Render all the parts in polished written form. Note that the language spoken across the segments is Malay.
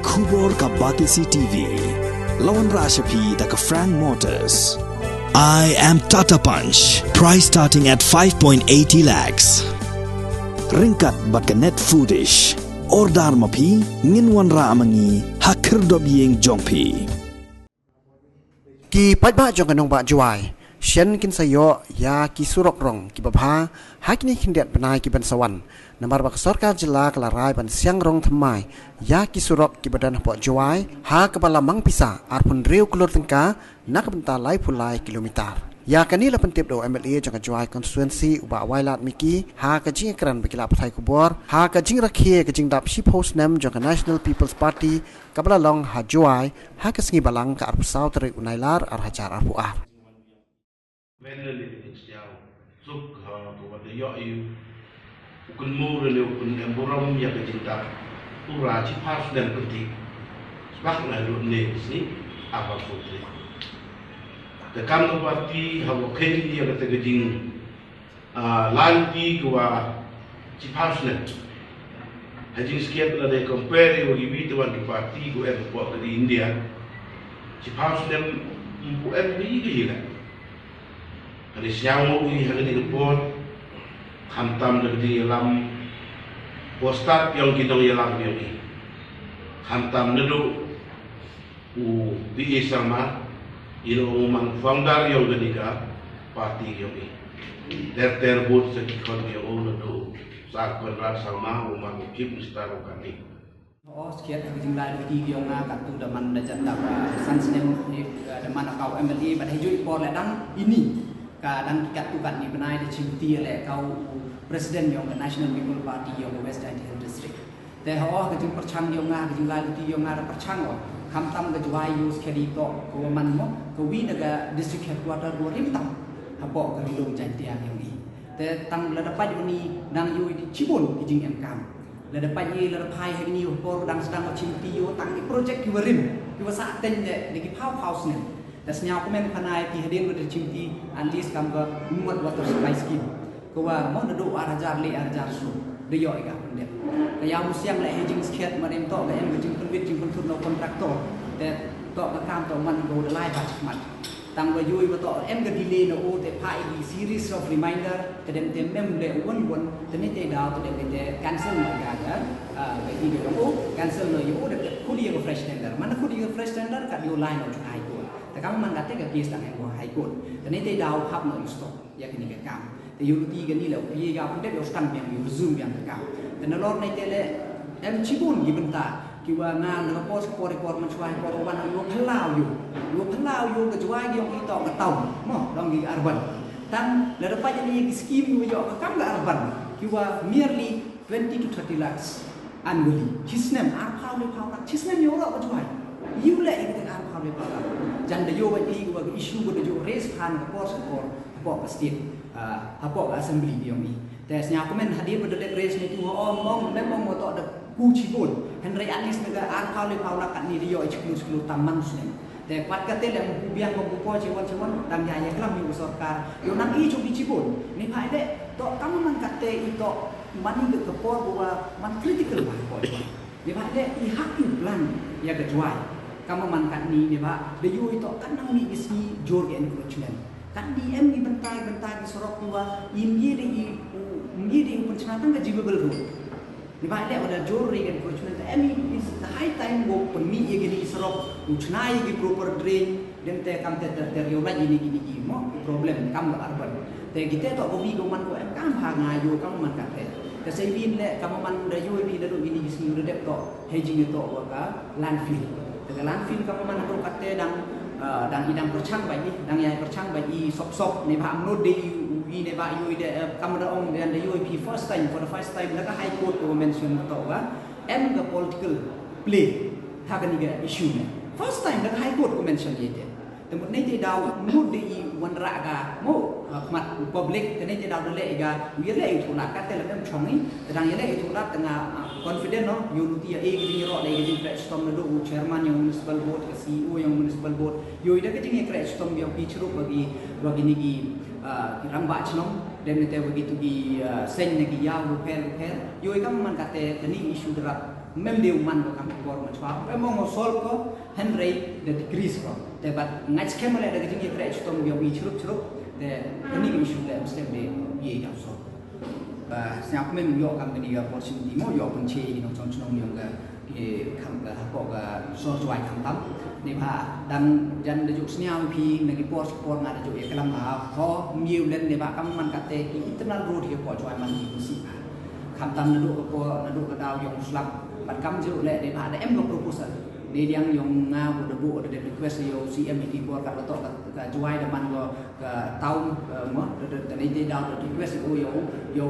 Kubor ka Batisi TV. Lawan Rashapi da ka Frank Motors. I am Tata Punch. Price starting at 5.80 lakhs. Ringkat bat ka Net Foodish. Ordar mapi nginwan ra amangi hakir dob yeng jongpi. Ki patba jong kanong ba juai. Shen kin sayo ya ki surok rong ki babha hakini kindiat benai ki ban sawan. Nambar bak sorkar jela kelarai ban siang rong thamai ya ki surok ki badan po juai ha kepala mang pisa arpun riu kulur tengka nak benta lai pulai kilometer. Ya kani la pentip do MLA jong juai konstituensi uba wailat miki ha ka jing kran bekila pathai kubor ha ka jing rakhe ka jing dap shi post nam jong National People's Party kabla long ha juai ha ka singi balang ka arpu sau teri unailar ar hajar arpu ar. Venel ini sejauh suk kepada yau ukun murni ukun emburam yang kecinta ura cipas dan penting sebab lalu ni apa putri dekam parti hawa kini yang kata kejing lanti gua cipas dan hajing sekian ada compare bagi bituan di parti gua buat di India cipas dan buat begini lah. Hari siang ini hari ini report hantam dari dalam postat yang kita dalam ini hantam nedu di sama ini umang founder yang ketiga parti yang ini terbut sekitar yang nedu saat berat sama umang kim setaruh kami. Oh, sekian hari jumlah di yang kat tu daman dapat dapat sansnem ni daman kau MLA pada hijau impor ledang ini. Kadang kat tu kat ni benai di cimti oleh kau presiden yang National People's Party yang West Indian District. Tapi kejung percang yang kejung lalu ti yang percang kam tam kejuai use kedi to ko man mo ko wi naga district headquarter dua rimtam habok ke lilung jantian yang ni. Te tam la dapat ni nang yu di Cibun kijing MKam. La dapat ye la pai hari ni por dang sedang cimti yo tang ni project ki warim. Ki wasa ten de ki power house ni. Dan senyap komen panai ti hadir pada cimti anlis kam ke muat water supply scheme. Kawa mau nado arajar le arajar su. Deyo ika pendek. Kaya musiang le hejing sekiat madem tok le em jing penwit jing pentut no kontraktor. Te tok ka kam tok man go de lai bat mat. Tang wa yui wa tok em ga delay no o te pai di series of reminder te dem tem mem le won te ni te daw te dem te cancel no ga ga ga i de ko cancel no yo de kudi ga fresh tender. Mana kudi ga fresh tender ka yo line no chai ko. Te kam man ga te ga case tang en ko high court. Te ni te daw hap no stop ya kini ga kam. Te unity ga ni le pi ga pun yo stand yang yo zoom yang ga. Te na lor nei te le em Cibun gi benta ki wa na na pos ko report man chuai ko wan yo phalau yo ga chuai gi ong to ga tau mo dong gi arban tang la dapat ni gi scheme yo ga kam ga arban ki wa merely 20 to 30 lakhs annually chisnem ar phau le phau na chisnem yo ga chuai you le i ga ar phau le phau jan de yo wa i ga issue ga yo raise phan ga pos ko state habok assembly yo miแต่สญาก็มันhadir pada raise ni tu mong memang mo to da ku Cibun Henry Anis naga ar phau le phau nak ni dio exclusive taman sneแต่วัดกะเตle mu biang mo po Cibun dang ya ya klam yu sarkar yo nang i chu di Cibun ni phai de to kam man ka te i to mani ke por bahwa man critical ba ko ni phai de i hak yu plan ya ga juai kam man ka ni ba de yu to kan nang ni isi jor encroachment kan di em ni bentai di sorok tua imye di pencenatan ke jibable road ni ba le ada jor regen encroachment em is the high time go permi ye gini sorok uchnai gi proper drain dan te kam te teriola gini mo problem kam ga arban te gite to gobi go man ko em kam ha ngayo kam man ka te sai bin le kam man da yo bi da do gini gisi de to hedging to ka landfill te landfill kam man ko katte dang idang percang bagi dang yai percang bagi sop ne ba amno de wi ne ba yu de kamera ong dan de yu for the first time la high court ko mention to ba em the political play ha kan ga issue ne first time la high court ko mention ye de temut ne de daw no de wan ra ga mo mat public ne de daw de le ga wi le itu la ka te la em chong ni dang ye le itu la tengah confident no unity a gi ro le gi platform do chairman yang municipal board CEO yang municipal board yo ida ke jingi platform yang pichru bagi ni gi ramba chnom dem te bagi tu gi sen ne gi ya repair yo ikam man kate tani issue dra mem dia uman ko kam bor ma chwa memang sol ko Henry the degrees ko te bat ngach kemale da gajing kre chutom yo bi churup de ini ko issue le mstem de ye ja so ba siap mem yo kam ni ga opportunity mo yo pun che ni trong trong yo ga ke kam ga ko ga so jwai kam tam ni ba dan jan de juk sniam pi ne ki por nga de juk ye kalam ha ho miu len ne ba kam man ka te ki internal road ye po jwai man ni si kam tam na do ko na do ka daw yong slap bat kam ju le de ba de em go proposal de yang yong nga bu de bu de request yo CMT por ka to ka jwai de man go ka taun mo de ne daw de request yo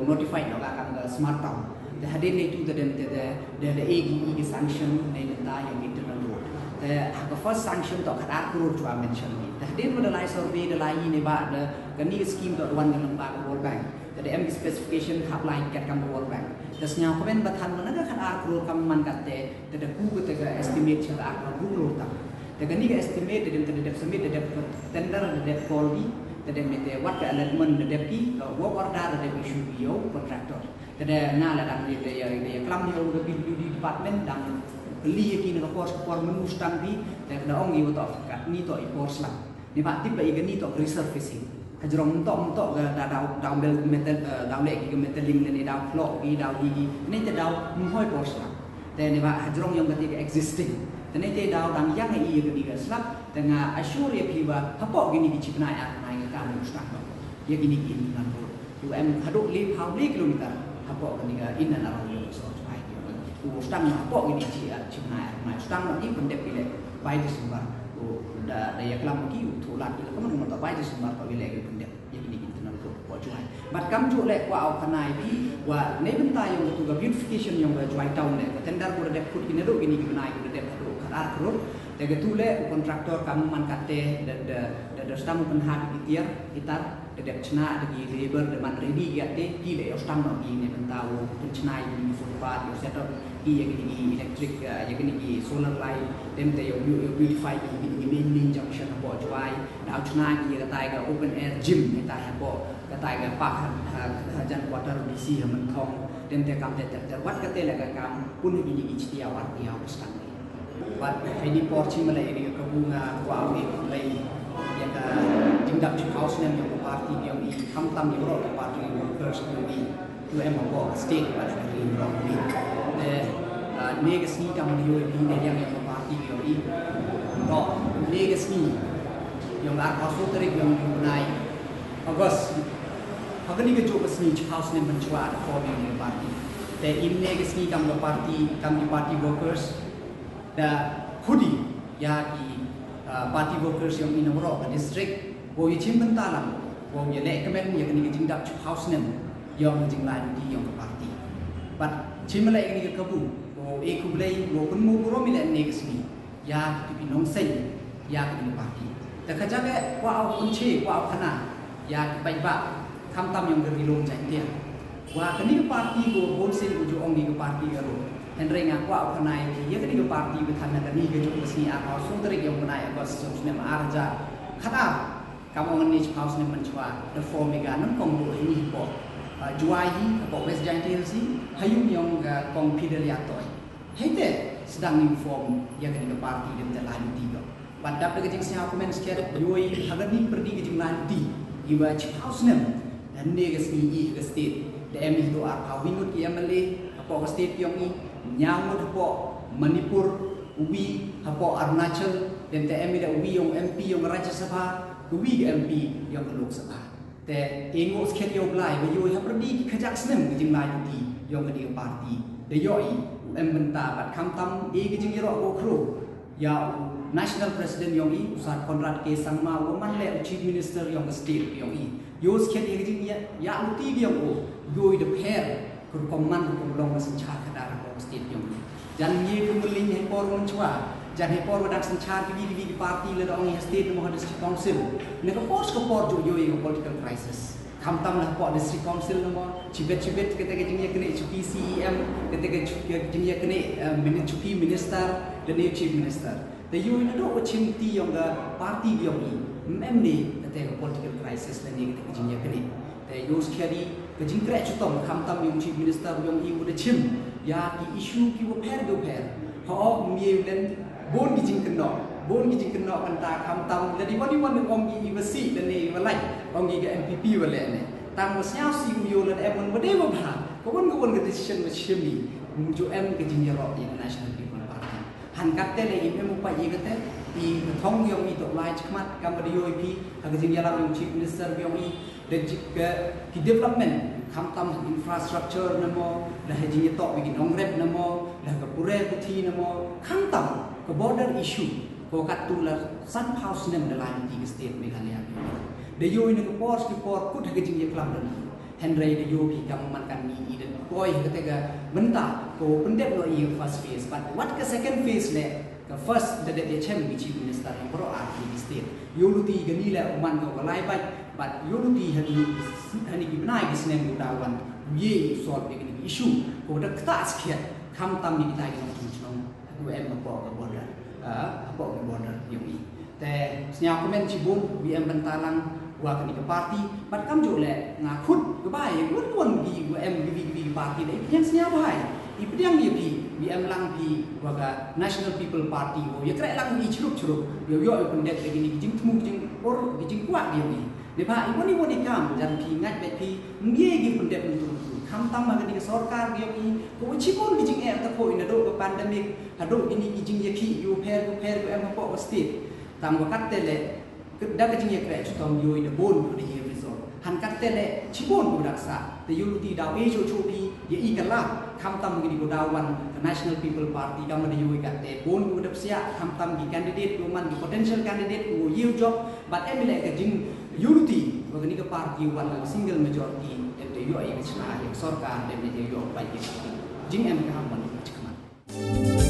notify no ka kam smart town the hadin ne tu the AGE sanction ne ta yang internal road the first sanction to khadat road to mention the hadin with the light survey the lai ne ba the kani scheme to one ng ba World Bank the M specification hab line kat kam World Bank the snya ko ben bathan man ga khadat road kam man katte the ku ga the estimate cha ak road ta the kani ga estimate the submit the tender the quality the mete what ka allotment the ki work order the issue yo contractor the na la dan de klam yo the department dan beli ki na por menustan bi da ong yo to ka ni to import slam ni ba tip ba ni to resurfacing hajrong to ga da bel metal da le ki metal ling ni da flow ki da gi ni te da mu hoi por slam te ni ba hajrong yang ga existing te ni te da dang yang i ga ga slap dengan assure ya pi ba hapo gini ki chipna ya na ga ka menustan ya gini ki na to em haduk li how li kilometer hapo ga ni ga in and around yo so stang hapo gini ci chipna na stang ni pendep ile bai Desember da ya kelam ki thulat ki kaman mo ta bai Desember ko ile ke pendep ya gini internal ko po juai bat kam ju le kwa au kanai bi wa ne benta yang tu ga beautification yang ga juai town le tender ko de put gini do gini ki nai ko de do kharar ko de ga tu le kontraktor kam man kate de stam pen hat itir itar de chna de labor de man ready ga te ki le stam no gi ne benta wo pen chna ni footpath yo set up yang ini electric yang ini solar light dan te yang beautify ini main junction apa juai dah cuna ini kata yang open air gym kita apa kata yang park hajan water DC yang mentong dan te kam te terwat kata lagi kam pun ini istiya warti harus kan wat ini porsi malai ini kebunga wow ini malai yang tindak di house yang parti yang ini kamtam yang roh parti workers ini tu emang bawa state pada hari ini legacy kam yo ni yang parti yo i to legacy yang ar kasu tarik yang naik August agani ke job sni house ne menchwa for the party the in legacy kam party workers the khudi ya ki party workers yang in ro district bo yichim bentalam bo ye le kemen ye kini jingdak house ne yang jinglan di yang party but chimala ini ke kabu aku beli, aku pun mau milik negasi, ya tu pinong sen, ya tu parti. Tapi kerja wah aku kunci, wah aku kena, ya baik bak, kam yang berilung jadi dia. Wah kini ke parti go bonsen uju ongi ke parti garu. Henry ngak wah aku kena, ya kini ke parti bertanya kini ke jumpa sini aku sutri yang kena aku sesuatu arja. Kata kamu ngeni house ni mencuba, the form meganan kongdu ini po. Juai po West Giant TLC, hayum yang kong pidel yatoi. Hete sedang inform yang kini ke parti dan terlalu tiga. Pada pergi siapa men sekian yoi hagani pergi ke jumlah di iba house nem dan dia kesini ke state. Dem itu apa wingut yang mele apa ke state yang ini nyamut apa Manipur ubi apa Arunachal dan dem itu ubi yang MP yang Rajya Sabha ubi MP yang ke Lok Sabha. Te engo sekian yang belai yoi pergi ke Kazakhstan ke jumlah di yang kini ke parti. De yoi benta bat kamtam ke jingiro ko kru ya national president yang i Ustaz Konrad K Sangma woman le chief minister yang state yang i yos khet ke jing ya uti yang o yoi de pair kur komman ko long sanchar kadar ko state yang i jan ye ku mulin he por mon chwa jan he por wadak sanchar ki parti le dong state mo district council ne ko pos ko por jo yoi political crisis kamtam lah po district council nama cibet ketika jengnya kena CPCEM ketika jengnya kena cuti minister dan chief minister. The you know what cimti yang parti yang ini memang ketika political crisis dan ketika jengnya kena. The you sekali kejingkrak cutom kamtam yang chief minister yang ini udah cim ya ki isu ki wo pher go pher ho mi len bon ki jing keno kan ta kam tam jadi wani wan ong ki iwasi dan ni walai ong ki MPP wale ne tang mo sia si yo len e bon bade bo ba ko won ke decision with shimi jo em ke jing ro National People Party han kat te le im mo pa ye ke te i thong yong i to lai chmat kam de yo pi ha ke jing yalam yung chief minister yong i de ki development kam tam infrastructure namo dah jing to bikin ong rep namo dah ke pure puthi namo kam tam ke border issue ko kat tu la san house nem de lai ti state Meghalaya de yo in ke por put ha ke jing ye klam dan Henry de yo pi kam man kan ni dan boy ketika benta ko pendek no i first phase but what ke second phase le ke first de chem bi chief minister yang pro arti state yo luti gani la man ko lai bai but yo luti hani ki benai ki snem ko dawan ye solve de ni issue ko da kta skiat kam tam ni tai no chung ko em ko border apa border yo i te snya komen cibun bi em bentalang wa ke parti bat kam jo le ngakut ke bai won gi em parti le yang sia bai i pediang ye pi em lang pi wa ka National People Party ho ye kre lang i churuk yo pendet lagi ni jing tmu jing or jing kuat dia ni de ba i woni kam jan pi ngat be pi ngie gi pendet untuk kam tam ma ke sarkar ge ni ko chipon gi jing ta ko ina do ke pandemic hado ini gi jing ye ki yo per ko em ko state tam wakat tele dah kecing ye kre chutom yo in bon de ye resort han kat tele chibon ko daksa de yo ti daw e cho pi ye i kala kam tam gi ko dawan National People Party kam de yo kat te bon ko dap sia kam tam gi candidate ko man gi potential candidate ko ye job but emile ke jing unity ko ni ke party wan single majority de yo ai ke chna ye sarkar de yo pai jing em ka man chkma